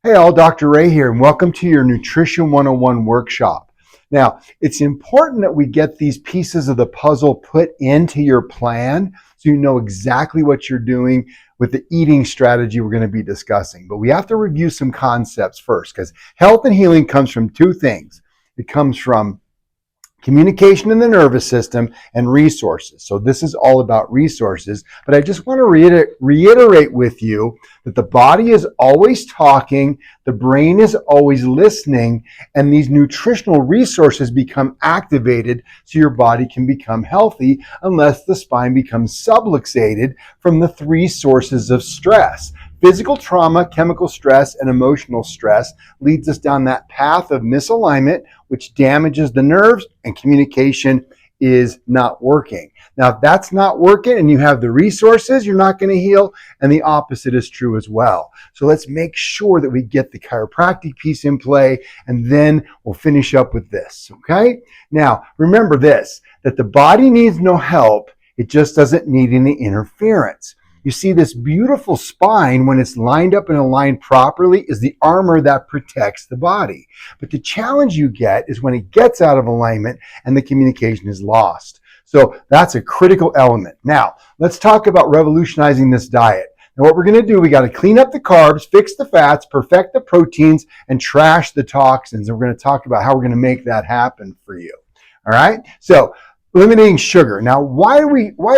Hey all, Dr. Ray here, and welcome to your Nutrition 101 workshop. Now, it's important that we get these pieces of the puzzle put into your plan so you know exactly what you're doing with the eating strategy we're going to be discussing. But we have to review some concepts first, because health and healing comes from two things. It comes from communication in the nervous system and resources. So this is all about resources, but I just want to reiterate with you that the body is always talking, the brain is always listening, and these nutritional resources become activated so your body can become healthy unless the spine becomes subluxated from the three sources of stress. Physical trauma, chemical stress, and emotional stress leads us down that path of misalignment, which damages the nerves, and communication is not working. Now, if that's not working and you have the resources, you're not going to heal, and the opposite is true as well. So let's make sure that we get the chiropractic piece in play, and then we'll finish up with this, okay? Now, remember this, that the body needs no help, it just doesn't need any interference. You see, this beautiful spine, when it's lined up and aligned properly, is the armor that protects the body. But the challenge you get is when it gets out of alignment and the communication is lost. So that's a critical element. Now, let's talk about revolutionizing this diet. Now, what we're going to do, we got to clean up the carbs, fix the fats, perfect the proteins, and trash the toxins. And we're going to talk about how we're going to make that happen for you. All right? So, eliminating sugar. Now, why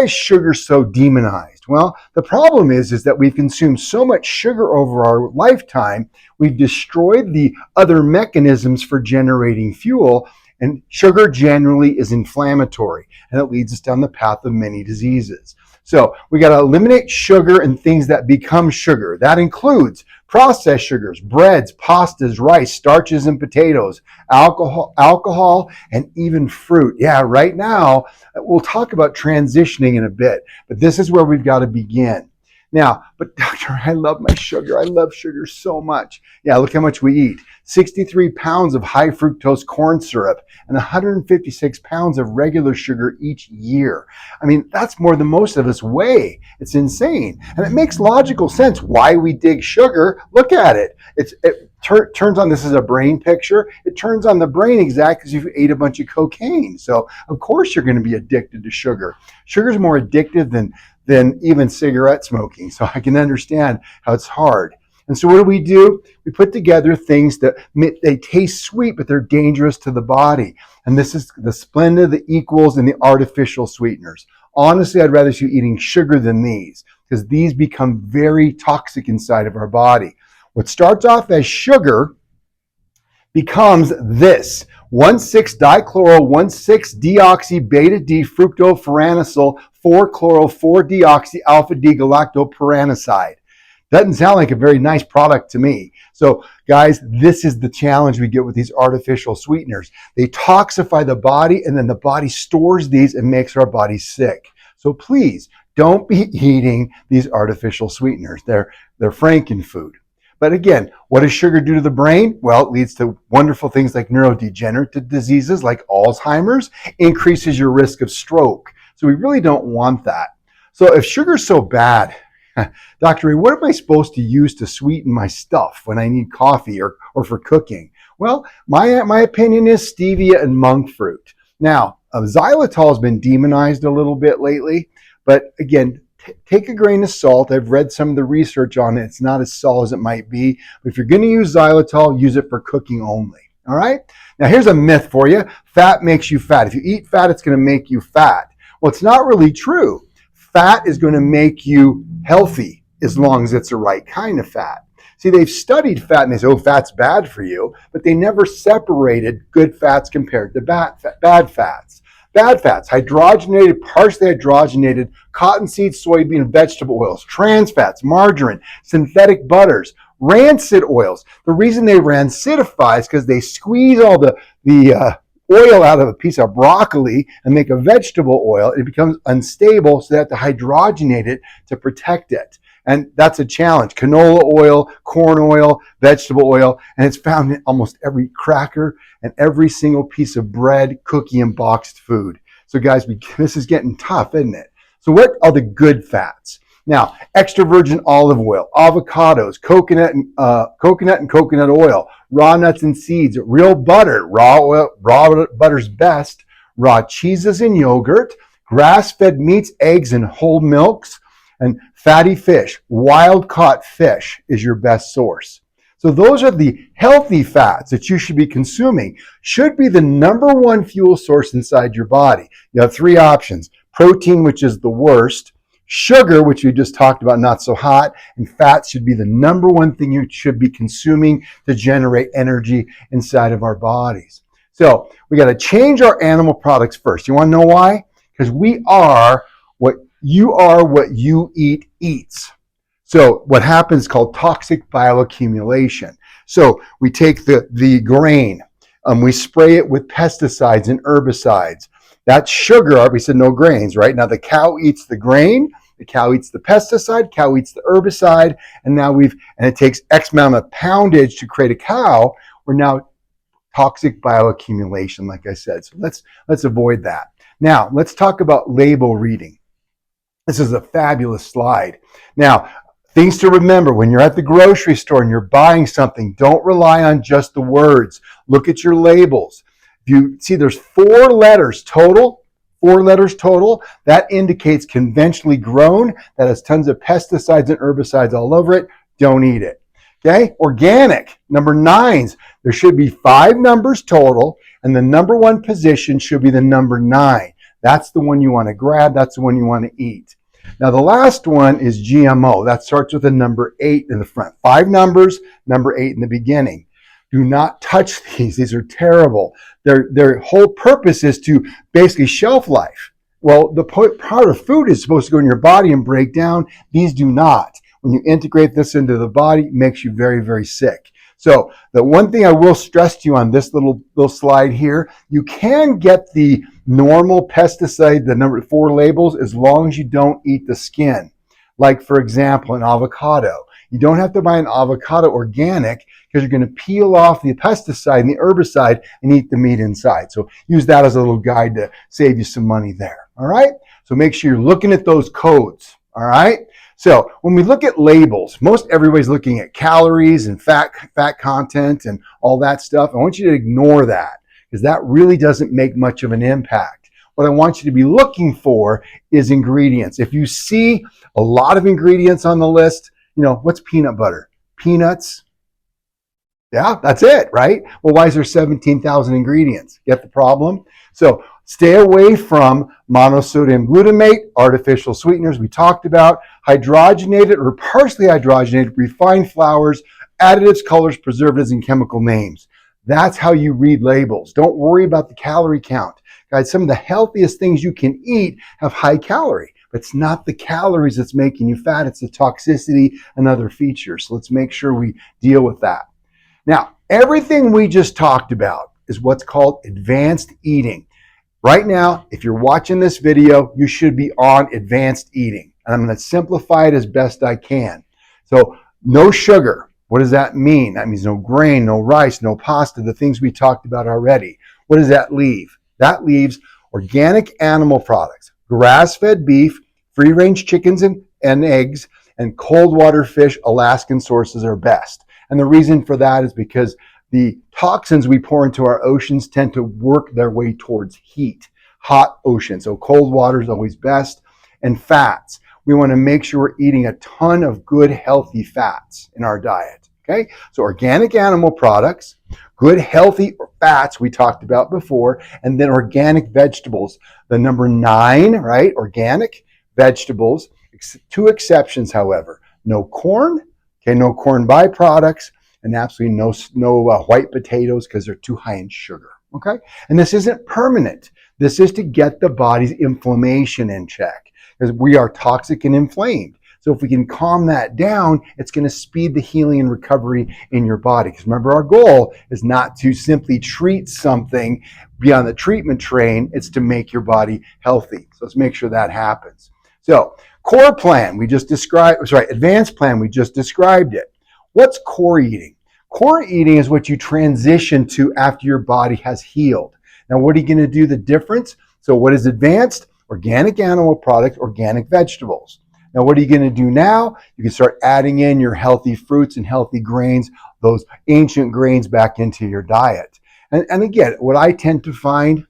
is sugar so demonized? Well, the problem is that we've consumed so much sugar over our lifetime, we've destroyed the other mechanisms for generating fuel, and sugar generally is inflammatory, and it leads us down the path of many diseases. So we got to eliminate sugar and things that become sugar. That includes processed sugars, breads, pastas, rice, starches, and potatoes, alcohol, and even fruit. Yeah, right now, we'll talk about transitioning in a bit, but this is where we've got to begin. Now, but doctor, I love my sugar. I love sugar so much. Yeah, look how much we eat. 63 pounds of high fructose corn syrup and 156 pounds of regular sugar each year. I mean, that's more than most of us weigh. It's insane. And it makes logical sense why we dig sugar. Look at it. It turns on, this is a brain picture. It turns on the brain exactly as if you ate a bunch of cocaine. So, of course, you're going to be addicted to sugar. Sugar is more addictive than even cigarette smoking. So I can understand how it's hard. And so what do? We put together things that they taste sweet, but they're dangerous to the body. And this is the Splenda, the Equals, and the artificial sweeteners. Honestly, I'd rather see you eating sugar than these, because these become very toxic inside of our body. What starts off as sugar becomes this: 1,6-dichloro, 1,6-deoxy-beta-D fructofuranosyl 4-chloro-4-deoxy-alpha-D-galactopyranoside. Doesn't sound like a very nice product to me. So guys, this is the challenge we get with these artificial sweeteners. They toxify the body, and then the body stores these and makes our body sick. So please don't be eating these artificial sweeteners. They're frankenfood. But again, what does sugar do to the brain? Well, it leads to wonderful things like neurodegenerative diseases like Alzheimer's, increases your risk of stroke. So we really don't want that. So if sugar's so bad, Dr. Ray, what am I supposed to use to sweeten my stuff when I need coffee or for cooking? Well, my opinion is stevia and monk fruit. Now, xylitol has been demonized a little bit lately, but again, take a grain of salt. I've read some of the research on it. It's not as salt as it might be. But if you're going to use xylitol, use it for cooking only. All right? Now, here's a myth for you. Fat makes you fat. If you eat fat, it's going to make you fat. Well, it's not really true. Fat is going to make you healthy as long as it's the right kind of fat. See, they've studied fat and they say, oh, fat's bad for you, but they never separated good fats compared to bad fats. Bad fats, hydrogenated, partially hydrogenated, cottonseed, soybean, and vegetable oils, trans fats, margarine, synthetic butters, rancid oils. The reason they rancidify is because they squeeze all the oil out of a piece of broccoli and make a vegetable oil. It becomes unstable, so they have to hydrogenate it to protect it. And that's a challenge. Canola oil, corn oil, vegetable oil, and it's found in almost every cracker and every single piece of bread, cookie, and boxed food. So guys, this is getting tough, isn't it? So what are the good fats? Now, extra virgin olive oil, avocados, coconut and coconut oil, raw nuts and seeds, real butter, raw butter's best, raw cheeses and yogurt, grass-fed meats, eggs, and whole milks, and fatty fish. Wild-caught fish is your best source. So those are the healthy fats that you should be consuming. Should be the number one fuel source inside your body. You have three options. Protein, which is the worst. Sugar, which we just talked about, not so hot. And fats should be the number one thing you should be consuming to generate energy inside of our bodies. So we got to change our animal products first. You want to know why? Because we are what you eat eats. So what happens is called toxic bioaccumulation. So we take the grain, we spray it with pesticides and herbicides. That's sugar. We said no grains, right? Now the cow eats the grain, the cow eats the pesticide, cow eats the herbicide, and it takes X amount of poundage to create a cow. We're now toxic bioaccumulation, like I said. So let's avoid that. Now let's talk about label reading. This is a fabulous slide. Now, things to remember when you're at the grocery store and you're buying something, don't rely on just the words. Look at your labels. If you see there's 4 letters total, that indicates conventionally grown, that has tons of pesticides and herbicides all over it. Don't eat it. Okay? Organic, number 9s. There should be 5 numbers total, and the number 1 position should be the number 9. That's the one you want to grab. That's the one you want to eat. Now, the last one is GMO. That starts with a number 8 in the front. 5 numbers, number 8 in the beginning. Do not touch these. These are terrible. Their whole purpose is to basically shelf life. Well, the part of food is supposed to go in your body and break down. These do not. When you integrate this into the body, it makes you very, very sick. So the one thing I will stress to you on this little slide here, you can get the normal pesticide, the number 4 labels, as long as you don't eat the skin. Like, for example, an avocado. You don't have to buy an avocado organic because you're going to peel off the pesticide and the herbicide and eat the meat inside. So use that as a little guide to save you some money there. All right? So make sure you're looking at those codes. All right? So when we look at labels, most everybody's looking at calories and fat content and all that stuff. I want you to ignore that because that really doesn't make much of an impact. What I want you to be looking for is ingredients. If you see a lot of ingredients on the list, what's peanut butter? Peanuts? Yeah, that's it, right? Well, why is there 17,000 ingredients? Get the problem? So stay away from monosodium glutamate, artificial sweeteners we talked about, hydrogenated or partially hydrogenated refined flours, additives, colors, preservatives, and chemical names. That's how you read labels. Don't worry about the calorie count. Guys, some of the healthiest things you can eat have high calorie, but it's not the calories that's making you fat, it's the toxicity and other features. So let's make sure we deal with that. Now, everything we just talked about is what's called advanced eating. Right now, if you're watching this video, you should be on advanced eating. And I'm going to simplify it as best I can. So, no sugar. What does that mean? That means no grain, no rice, no pasta, the things we talked about already. What does that leave? That leaves organic animal products, grass-fed beef, free-range chickens and eggs, and cold water fish. Alaskan sources are best. And the reason for that is because the toxins we pour into our oceans tend to work their way towards heat, hot oceans. So cold water is always best. And fats. We want to make sure we're eating a ton of good, healthy fats in our diet. Okay? So organic animal products, good, healthy fats we talked about before, and then organic vegetables. The number 9, right? Organic vegetables. 2 exceptions, however. No corn. Okay, no corn byproducts, and absolutely no white potatoes because they're too high in sugar. Okay, and this isn't permanent. This is to get the body's inflammation in check because we are toxic and inflamed. So if we can calm that down, it's going to speed the healing and recovery in your body. Because remember, our goal is not to simply treat something, be on the treatment train. It's to make your body healthy. So let's make sure that happens. So core plan, we just described, advanced plan, we just described it. What's core eating? Core eating is what you transition to after your body has healed. Now, what are you going to do the difference? So what is advanced? Organic animal products, organic vegetables. Now, what are you going to do now? You can start adding in your healthy fruits and healthy grains, those ancient grains back into your diet. And again, what I tend to find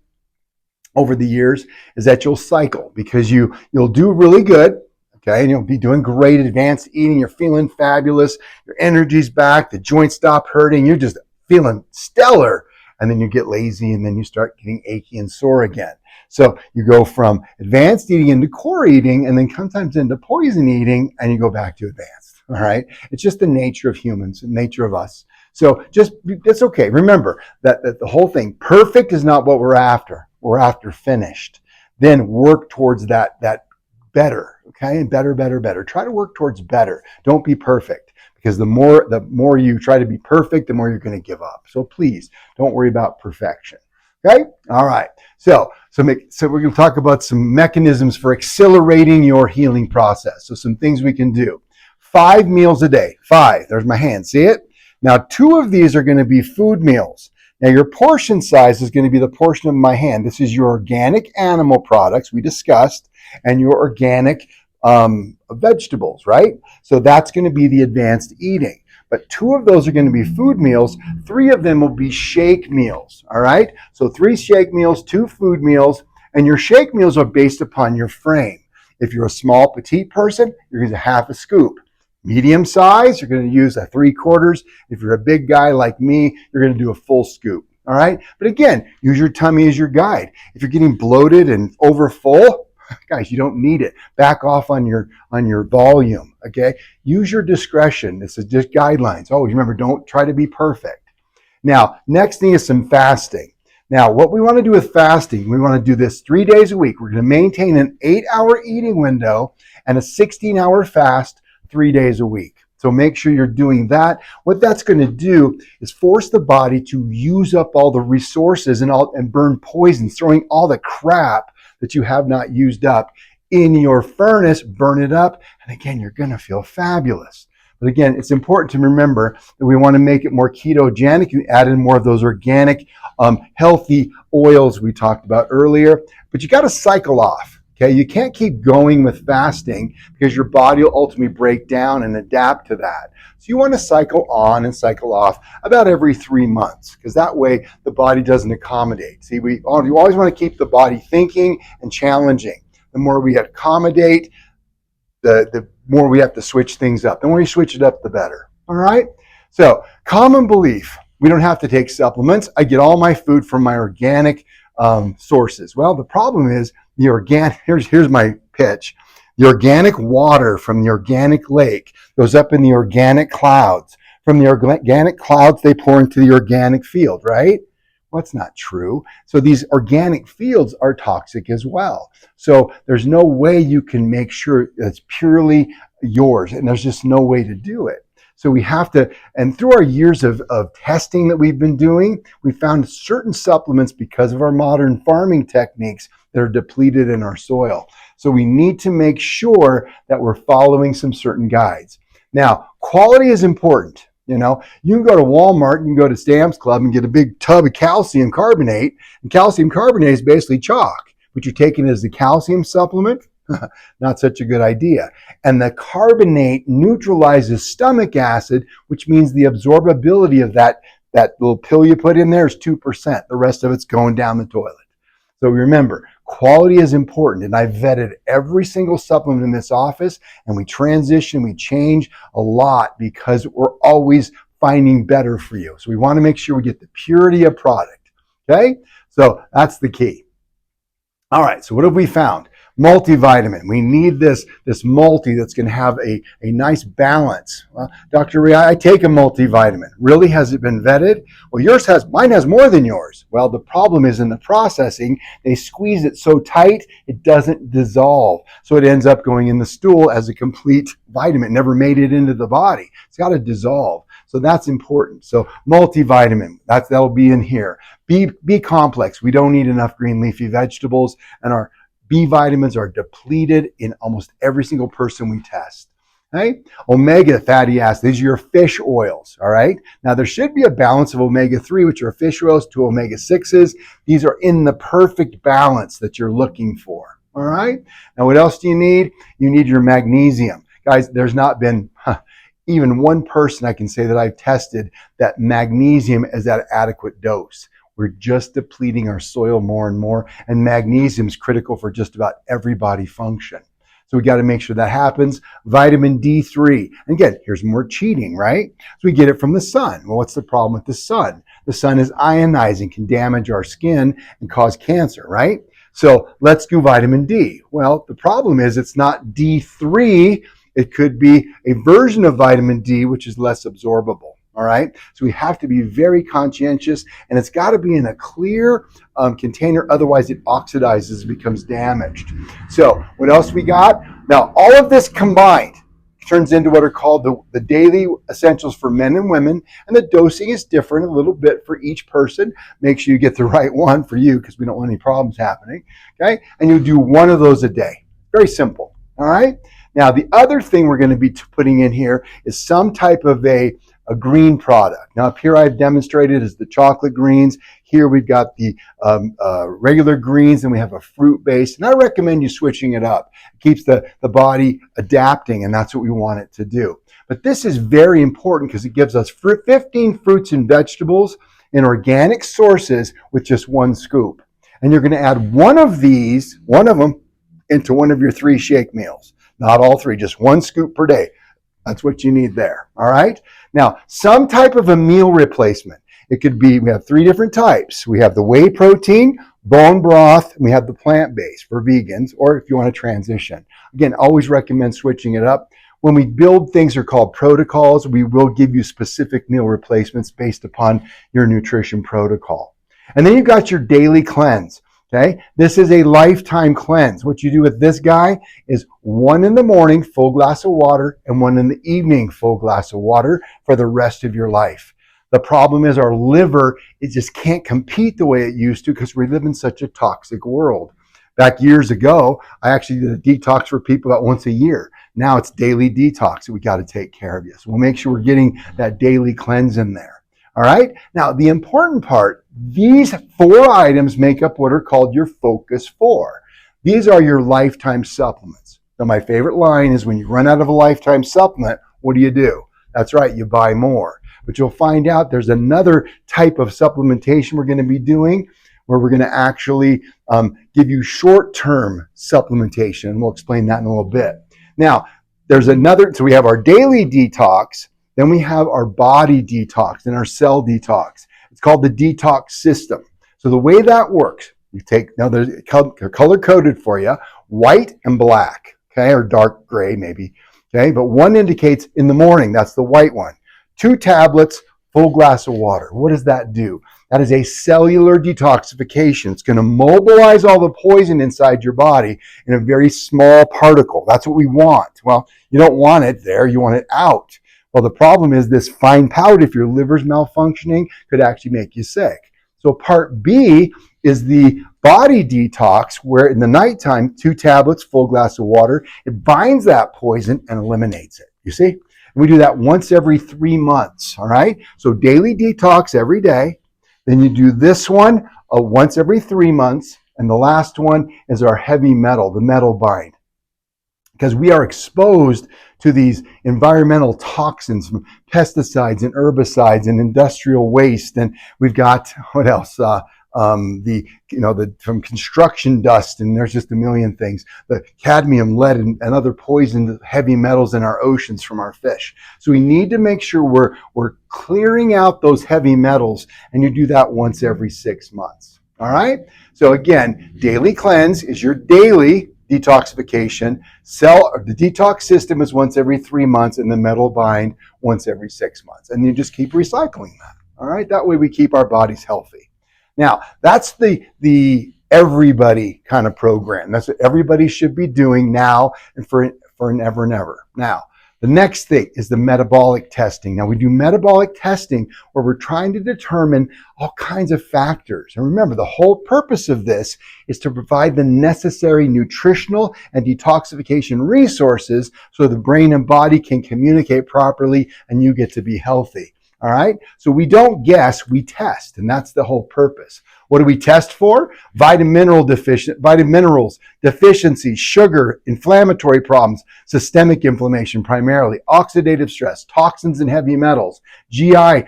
over the years is that you'll cycle because you'll do really good, okay, and you'll be doing great advanced eating. You're feeling fabulous. Your energy's back. The joints stop hurting. You're just feeling stellar. And then you get lazy and then you start getting achy and sore again. So you go from advanced eating into core eating and then sometimes into poison eating and you go back to advanced. All right. It's just the nature of humans, the nature of us. So it's okay. Remember that the whole thing, perfect is not what we're after. We're after finished. Then work towards that better. Okay. And better. Try to work towards better. Don't be perfect. Because the more you try to be perfect, the more you're going to give up. So please don't worry about perfection. Okay? All right. So we're going to talk about some mechanisms for accelerating your healing process. So some things we can do. 5 meals a day. 5. There's my hand. See it? Now 2 of these are going to be food meals. Now your portion size is going to be the portion of my hand. This is your organic animal products we discussed and your organic vegetables, right? So that's going to be the advanced eating. But 2 of those are going to be food meals. 3 of them will be shake meals, all right? So 3 shake meals, 2 food meals, and your shake meals are based upon your frame. If you're a small, petite person, you're going to half a scoop. Medium size, you're going to use a 3/4. If you're a big guy like me, you're going to do a full scoop, all right? But again, use your tummy as your guide. If you're getting bloated and over full, guys, you don't need it. Back off on your volume, okay? Use your discretion. This is just guidelines. Always remember, don't try to be perfect. Now, next thing is some fasting. Now, what we want to do with fasting, we want to do this 3 days a week. We're going to maintain an 8-hour eating window and a 16-hour fast 3 days a week. So make sure you're doing that. What that's going to do is force the body to use up all the resources and burn poison, throwing all the crap that you have not used up in your furnace, burn it up, and again, you're going to feel fabulous. But again, it's important to remember that we want to make it more ketogenic. You add in more of those organic, healthy oils we talked about earlier, but you got to cycle off. Okay, you can't keep going with fasting because your body will ultimately break down and adapt to that. So you want to cycle on and cycle off about every 3 months because that way the body doesn't accommodate. See, you always want to keep the body thinking and challenging. The more we accommodate, the more we have to switch things up. The more you switch it up, the better. All right? So common belief, we don't have to take supplements. I get all my food from my organic sources. Well, the problem is the organic, here's my pitch. The organic water from the organic lake goes up in the organic clouds. From the organic clouds, they pour into the organic field, right? Well, that's not true. So these organic fields are toxic as well. So there's no way you can make sure it's purely yours, and there's just no way to do it. So we have to, and through our years of testing that we've been doing, we found certain supplements because of our modern farming techniques that are depleted in our soil. So we need to make sure that we're following some certain guides. Now, quality is important. You know, you can go to Walmart, you can go to Sam's Club and get a big tub of calcium carbonate, and calcium carbonate is basically chalk, but you're taking it as a calcium supplement. Not such a good idea. And the carbonate neutralizes stomach acid, which means the absorbability of that little pill you put in there is 2%. The rest of it's going down the toilet. So remember, quality is important. And I vetted every single supplement in this office, and we transition, we change a lot because we're always finding better for you. So we want to make sure we get the purity of product. Okay? So that's the key. All right, so what have we found? Multivitamin. We need this multi that's going to have a nice balance. Well, Dr. Ray, I take a multivitamin. Really? Has it been vetted? Well, mine has more than yours. Well, the problem is in the processing, they squeeze it so tight, it doesn't dissolve. So it ends up going in the stool as a complete vitamin. Never made it into the body. It's got to dissolve. So that's important. So multivitamin, that'll be in here. B complex. We don't need enough green leafy vegetables, and our B vitamins are depleted in almost every single person we test. Okay? Omega fatty acids, these are your fish oils, all right? Now, there should be a balance of omega-3, which are fish oils, to omega-6s. These are in the perfect balance that you're looking for, All right. Now, what else do you need? You need your magnesium. Guys, there's not been even one person I can say that I've tested that magnesium is at adequate dose. We're just depleting our soil more and more, and magnesium is critical for just about every body function. So we got to make sure that happens. Vitamin D3. And again, here's more cheating, right? So we get it from the sun. Well, what's the problem with the sun? The sun is ionizing, can damage our skin and cause cancer, right? So let's do vitamin D. Well, the problem is it's not D3. It could be a version of vitamin D, which is less absorbable. All right. So we have to be very conscientious, and it's got to be in a clear container. Otherwise, it oxidizes, becomes damaged. So what else we got? Now, all of this combined turns into what are called the daily essentials for men and women. And the dosing is different a little bit for each person. Make sure you get the right one for you, because we don't want any problems happening. Okay. And you do one of those a day. Very simple. All right. Now, the other thing we're going to be putting in here is some type of a green product. Now, up here I've demonstrated is the chocolate greens. Here we've got the regular greens, and we have a fruit base. And I recommend you switching it up. It keeps the body adapting, and that's what we want it to do. But this is very important because it gives us 15 fruits and vegetables in organic sources with just one scoop. And you're going to add one of them, into one of your 3 shake meals. Not all 3, just 1 scoop per day. That's what you need there. All right. Now, some type of a meal replacement. It could be, we have 3 different types. We have the whey protein, bone broth, and we have the plant-based for vegans, or if you want to transition. Again, always recommend switching it up. When we build things that are called protocols, we will give you specific meal replacements based upon your nutrition protocol. And then you've got your daily cleanse. Okay, this is a lifetime cleanse. What you do with this guy is 1 in the morning, full glass of water, and 1 in the evening, full glass of water for the rest of your life. The problem is our liver, it just can't compete the way it used to because we live in such a toxic world. Back years ago, I actually did a detox for people about once a year. Now it's daily detox. We got to take care of you. So we'll make sure we're getting that daily cleanse in there. All right. Now, the important part, these 4 items make up what are called your Focus 4. These are your lifetime supplements. Now, my favorite line is when you run out of a lifetime supplement, what do? That's right, you buy more. But you'll find out there's another type of supplementation we're going to be doing where we're going to actually give you short-term supplementation. And we'll explain that in a little bit. Now, there's another, so we have our daily detox. Then we have our body detox and our cell detox. It's called the detox system. So the way that works, you take, now they're color-coded for you, white and black, okay, or dark gray maybe, okay, but one indicates in the morning, that's the white one. 2 tablets, full glass of water. What does that do? That is a cellular detoxification. It's going to mobilize all the poison inside your body in a very small particle. That's what we want. Well, you don't want it there, you want it out. Well, the problem is this fine powder, if your liver's malfunctioning, could actually make you sick. So part B is the body detox, where in the nighttime, 2 tablets, full glass of water, it binds that poison and eliminates it. You see? And we do that once every 3 months, all right? So daily detox every day. Then you do this one once every 3 months. And the last one is our heavy metal, the metal bind. Because we are exposed to these environmental toxins from pesticides and herbicides and industrial waste, and we've got what else? From construction dust, and there's just a million things. The cadmium, lead, and other poisoned heavy metals in our oceans from our fish. So we need to make sure we're clearing out those heavy metals, and you do that once every 6 months. All right. So again, daily cleanse is your daily detoxification. The detox system is once every 3 months, and the metal bind once every 6 months. And you just keep recycling that. All right. That way we keep our bodies healthy. Now, that's the everybody kind of program. That's what everybody should be doing now and for ever and ever. Now, the next thing is the metabolic testing. Now, we do metabolic testing where we're trying to determine all kinds of factors. And remember, the whole purpose of this is to provide the necessary nutritional and detoxification resources so the brain and body can communicate properly and you get to be healthy. All right. So we don't guess, we test. And that's the whole purpose. What do we test for? Vitamins deficiencies, sugar, inflammatory problems, systemic inflammation primarily, oxidative stress, toxins and heavy metals, GI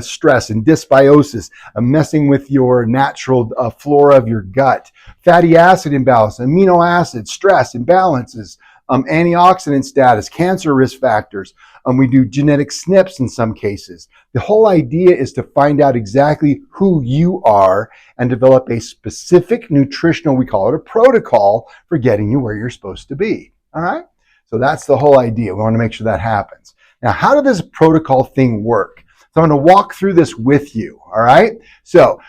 stress and dysbiosis, messing with your natural flora of your gut, fatty acid imbalance, amino acid, stress, imbalances, antioxidant status, cancer risk factors. We do genetic SNPs in some cases. The whole idea is to find out exactly who you are and develop a specific nutritional, we call it a protocol, for getting you where you're supposed to be. All right? So that's the whole idea. We want to make sure that happens. Now, how does this protocol thing work? So I'm going to walk through this with you. All right? So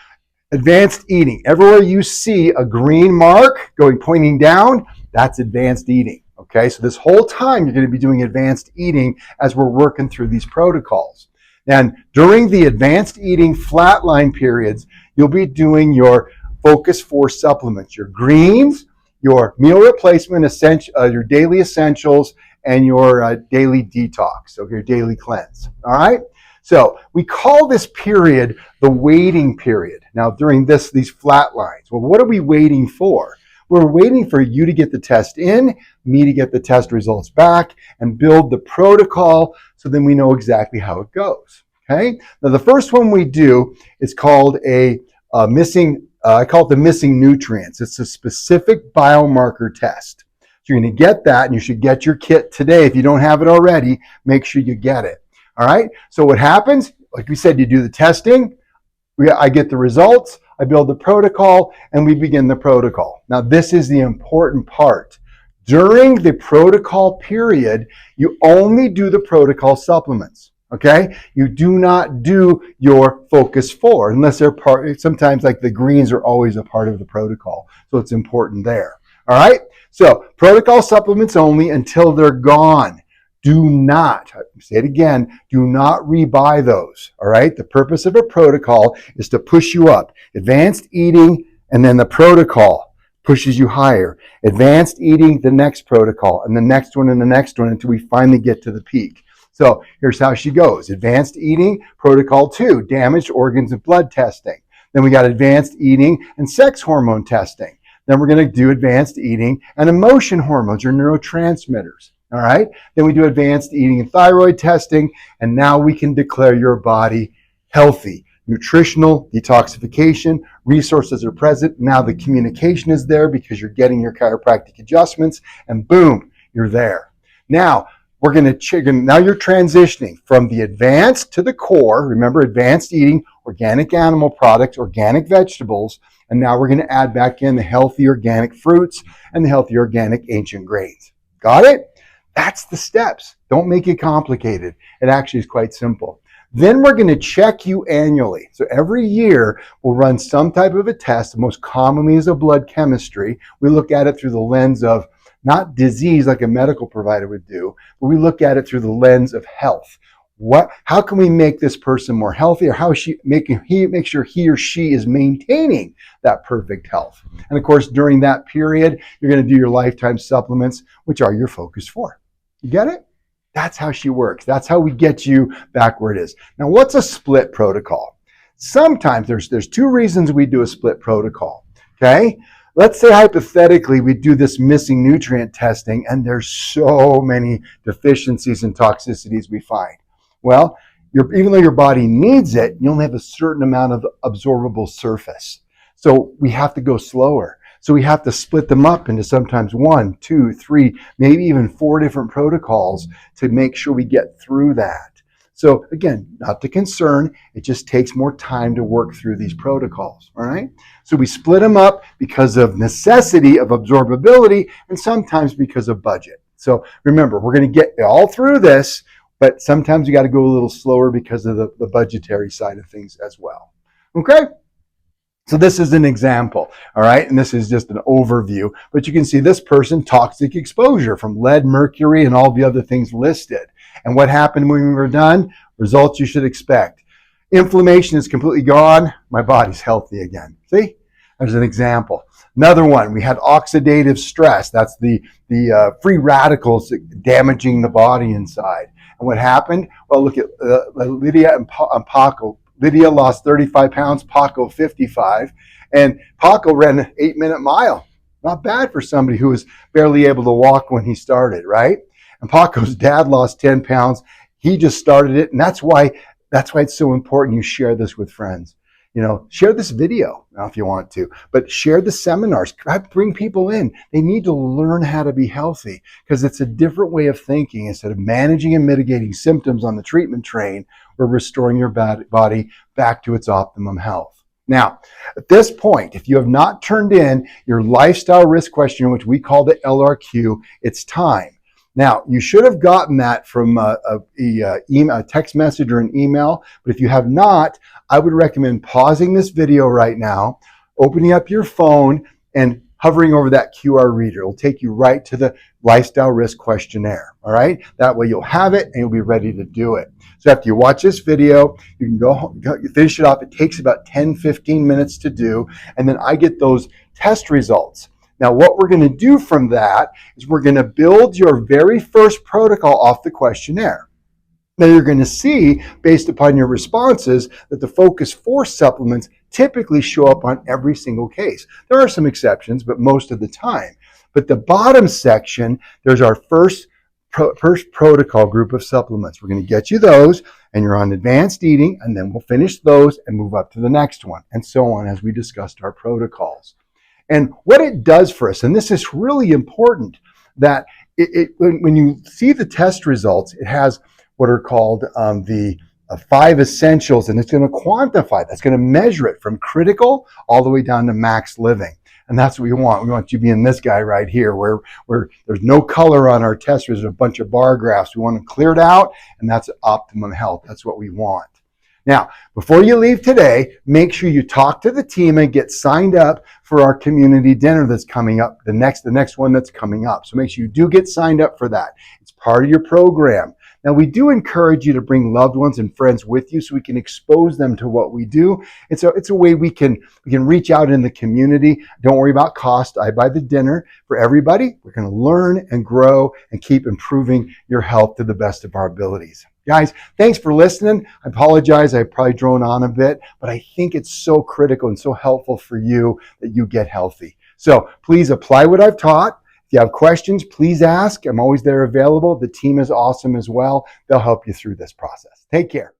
advanced eating. Everywhere you see a green mark pointing down, that's advanced eating. Okay, so this whole time you're going to be doing advanced eating as we're working through these protocols. And during the advanced eating flatline periods, you'll be doing your focus 4 supplements, your greens, your meal replacement, your daily essentials, and your daily detox, so your daily cleanse. All right? So we call this period the waiting period. Now, during these flat lines, well, what are we waiting for? We're waiting for you to get the test in, me to get the test results back, and build the protocol so then we know exactly how it goes. Okay? Now, the first one we do is called I call it the missing nutrients. It's a specific biomarker test. So you're going to get that, and you should get your kit today. If you don't have it already, make sure you get it. All right? So what happens, like we said, you do the testing, I get the results, I build the protocol, and we begin the protocol. Now, this is the important part. During the protocol period, you only do the protocol supplements, okay? You do not do your focus 4 unless they're sometimes like the greens are always a part of the protocol. So it's important there, all right? So protocol supplements only until they're gone. Do not, say it again, do not rebuy those, all right? The purpose of a protocol is to push you up. Advanced eating, and then the protocol pushes you higher. Advanced eating, the next protocol, and the next one, and the next one, until we finally get to the peak. So here's how she goes. Advanced eating, protocol 2, damaged organs and blood testing. Then we got advanced eating and sex hormone testing. Then we're going to do advanced eating and emotion hormones or neurotransmitters. All right. Then we do advanced eating and thyroid testing. And now we can declare your body healthy. Nutritional detoxification, resources are present. Now the communication is there because you're getting your chiropractic adjustments, and boom, you're there. Now we're going to now you're transitioning from the advanced to the core. Remember, advanced eating, organic animal products, organic vegetables. And now we're going to add back in the healthy organic fruits and the healthy organic ancient grains. Got it? That's the steps. Don't make it complicated. It actually is quite simple. Then we're going to check you annually. So every year we'll run some type of a test. Most commonly is a blood chemistry. We look at it through the lens of not disease like a medical provider would do, but we look at it through the lens of health. How can we make this person more healthy, or how is she make sure he or she is maintaining that perfect health? And of course, during that period, you're going to do your lifetime supplements, which are your focus 4. You get it? That's how she works. That's how we get you back where it is. Now, what's a split protocol? Sometimes there's 2 reasons we do a split protocol, okay? Let's say hypothetically we do this missing nutrient testing and there's so many deficiencies and toxicities we find. Well, even though your body needs it, you only have a certain amount of absorbable surface. So we have to go slower. So we have to split them up into sometimes 1, 2, 3, maybe even 4 different protocols to make sure we get through that. So again, not to concern, it just takes more time to work through these protocols, all right? So we split them up because of necessity of absorbability and sometimes because of budget. So remember, we're going to get all through this, but sometimes you got to go a little slower because of the budgetary side of things as well. Okay? So this is an example, all right? And this is just an overview, but you can see this person, toxic exposure from lead, mercury, and all the other things listed. And what happened when we were done? Results you should expect. Inflammation is completely gone. My body's healthy again. See? There's an example. Another one, we had oxidative stress. That's the free radicals damaging the body inside. And what happened? Well, look at Lydia and Paco. Lydia lost 35 pounds, Paco 55, and Paco ran an 8-minute mile. Not bad for somebody who was barely able to walk when he started, right? And Paco's dad lost 10 pounds. He just started it, and that's why it's so important you share this with friends. Share this video if you want to, but share the seminars. Bring people in. They need to learn how to be healthy because it's a different way of thinking. Instead of managing and mitigating symptoms on the treatment train, we're restoring your body back to its optimum health. Now, at this point, if you have not turned in your lifestyle risk questionnaire, which we call the LRQ, it's time. Now, you should have gotten that from a text message or an email, but if you have not, I would recommend pausing this video right now, opening up your phone, and hovering over that QR reader. It will take you right to the lifestyle risk questionnaire, all right? That way you'll have it and you'll be ready to do it. So after you watch this video, you can go finish it off. It takes about 10-15 minutes to do, and then I get those test results. Now, what we're going to do from that is we're going to build your very first protocol off the questionnaire. Now, you're going to see, based upon your responses, that the Focus 4 supplements typically show up on every single case. There are some exceptions, but most of the time. But the bottom section, there's our first protocol group of supplements. We're going to get you those, and you're on advanced eating, and then we'll finish those and move up to the next one, and so on as we discussed our protocols. And what it does for us, and this is really important, that when you see the test results, it has what are called the 5 essentials, and it's going to quantify that. It's going to measure it from critical all the way down to max living. And that's what we want. We want you being this guy right here where there's no color on our test. There's a bunch of bar graphs. We want them cleared out, and that's optimum health. That's what we want. Now, before you leave today, make sure you talk to the team and get signed up for our community dinner that's coming up, the next one that's coming up. So make sure you do get signed up for that. It's part of your program. Now, we do encourage you to bring loved ones and friends with you so we can expose them to what we do. It's a way we can reach out in the community. Don't worry about cost. I buy the dinner for everybody. We're going to learn and grow and keep improving your health to the best of our abilities. Guys, thanks for listening. I apologize. I probably drone on a bit, but I think it's so critical and so helpful for you that you get healthy. So please apply what I've taught. If you have questions, please ask. I'm always there available. The team is awesome as well. They'll help you through this process. Take care.